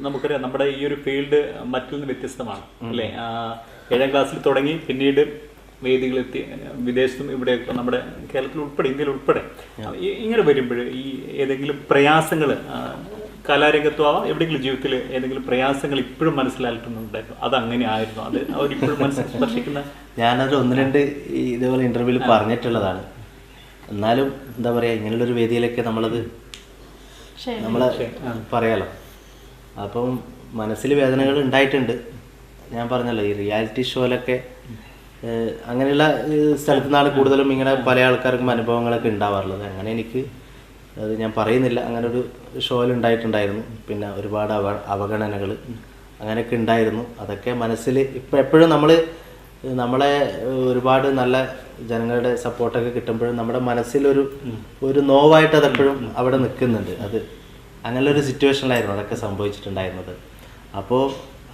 നമുക്കറിയാം നമ്മുടെ ഈ ഒരു ഫീൽഡ് മറ്റിൽ നിന്ന് വ്യത്യസ്തമാണ് അല്ലേ. 7ാം ക്ലാസ്സിൽ തുടങ്ങി പിന്നീട് വേദികളെത്തി വിദേശത്തും ഇവിടെയൊക്കെ നമ്മുടെ കേരളത്തിൽ ഉൾപ്പെടെ ഇന്ത്യയിൽ ഉൾപ്പെടെ ഇങ്ങനെ വരുമ്പോൾ ഈ ഏതെങ്കിലും പ്രയാസങ്ങൾ കലാരംഗത്തോ എവിടെയെങ്കിലും ജീവിതത്തിൽ ഏതെങ്കിലും പ്രയാസങ്ങൾ ഇപ്പോഴും മനസ്സിലായിട്ടുണ്ടായിരുന്നു? അത് അങ്ങനെ ആയിരുന്നു, അത് അവരിപ്പോഴും മനസ്സിൽ സ്പർശിക്കുന്ന? ഞാനത് 1-2 ഇതേപോലെ ഇന്റർവ്യൂവിൽ പറഞ്ഞിട്ടുള്ളതാണ്. എന്നാലും എന്താ പറയുക, ഇങ്ങനെയുള്ളൊരു വേദിയിലൊക്കെ നമ്മളത് പറയാലോ. അപ്പം മനസ്സിൽ വേദനകൾ ഉണ്ടായിട്ടുണ്ട്. ഞാൻ പറഞ്ഞല്ലോ, ഈ റിയാലിറ്റി ഷോയിലൊക്കെ അങ്ങനെയുള്ള സ്ഥലത്തു നിന്നാണ് കൂടുതലും ഇങ്ങനെ പല ആൾക്കാർക്കും അനുഭവങ്ങളൊക്കെ ഉണ്ടാവാറുള്ളത്. അങ്ങനെ എനിക്ക് അത് ഞാൻ പറയുന്നില്ല, അങ്ങനെ ഒരു ഷോയിൽ ഉണ്ടായിട്ടുണ്ടായിരുന്നു. പിന്നെ ഒരുപാട് അവഗണനകൾ അങ്ങനെയൊക്കെ ഉണ്ടായിരുന്നു. അതൊക്കെ മനസ്സിൽ ഇപ്പം എപ്പോഴും നമ്മളെ ഒരുപാട് നല്ല ജനങ്ങളുടെ സപ്പോർട്ടൊക്കെ കിട്ടുമ്പോഴും നമ്മുടെ മനസ്സിലൊരു നോവായിട്ട് അതെപ്പോഴും അവിടെ നിൽക്കുന്നുണ്ട്. അത് അങ്ങനെയുള്ളൊരു സിറ്റുവേഷനിലായിരുന്നു അതൊക്കെ സംഭവിച്ചിട്ടുണ്ടായിരുന്നത്. അപ്പോൾ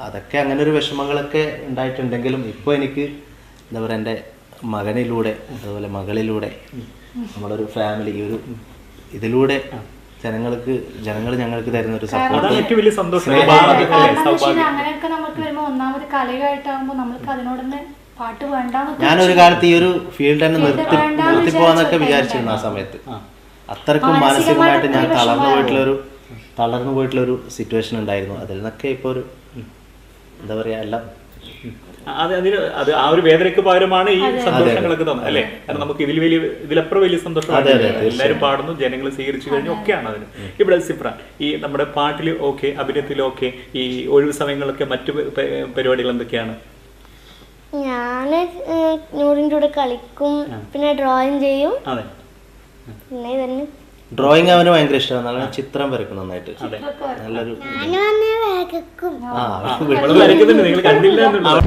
അതൊക്കെ അങ്ങനെ ഒരു വിഷമങ്ങളൊക്കെ ഉണ്ടായിട്ടുണ്ടെങ്കിലും ഇപ്പോൾ എനിക്ക് എന്താ പറയുക, എൻ്റെ മകനിലൂടെ അതുപോലെ മകളിലൂടെ നമ്മളൊരു ഫാമിലി ഇതിലൂടെ ജനങ്ങൾ ഞങ്ങൾക്ക് തരുന്ന ഒരു സപ്പോർട്ട് അങ്ങനെയൊക്കെ നമുക്ക് വരുമ്പോൾ ഒന്നാമത് കലയായിട്ടാകുമ്പോൾ നമുക്ക് അതിനോടൊന്ന് പാട്ട് വേണ്ട. ഞാനൊരു കാലത്ത് ഈ ഒരു ഫീൽഡ് തന്നെ നിർത്തിപ്പോവാന്നൊക്കെ വിചാരിച്ചിരുന്നു. ആ സമയത്ത് അത്രക്കും മാനസികമായിട്ട് ഞാൻ തളർന്നു പോയിട്ടുള്ളൊരു സിറ്റുവേഷൻ ഉണ്ടായിരുന്നു. അതിൽ നിന്നൊക്കെ ഇപ്പോൾ ഒരു എന്താ പറയാ എല്ലാം അത് ആ ഒരു വേദനയ്ക്ക് പകരമാണ് ഈ സന്തോഷങ്ങളൊക്കെ തന്നെ അല്ലേ. കാരണം നമുക്ക് ഇതിലപ്പുറം വലിയ സന്തോഷം എല്ലാവരും പാടുന്നു, ജനങ്ങൾ സ്വീകരിച്ചു കഴിഞ്ഞു ഒക്കെയാണ് അതിന്. ഇവിടെ സിഫ്രാൻ, ഈ നമ്മുടെ പാട്ടിൽ ഓക്കെ, അഭിനയത്തിലൊക്കെ, ഈ ഒഴിവ് സമയങ്ങളൊക്കെ മറ്റു പരിപാടികൾ എന്തൊക്കെയാണ്? ഞാന് നൂറിൻ്റെ കൂടെ കളിക്കും, പിന്നെ ഡ്രോയിങ് ചെയ്യും. അതെ, പിന്നെ ഇതന്നെ ഡ്രോയിങ് അവന് ഭയങ്കര ഇഷ്ടമാണ്. നല്ല ചിത്രം വരക്കും നന്നായിട്ട്. നല്ലൊരു നിങ്ങൾ കണ്ടില്ല എന്നുള്ളത്.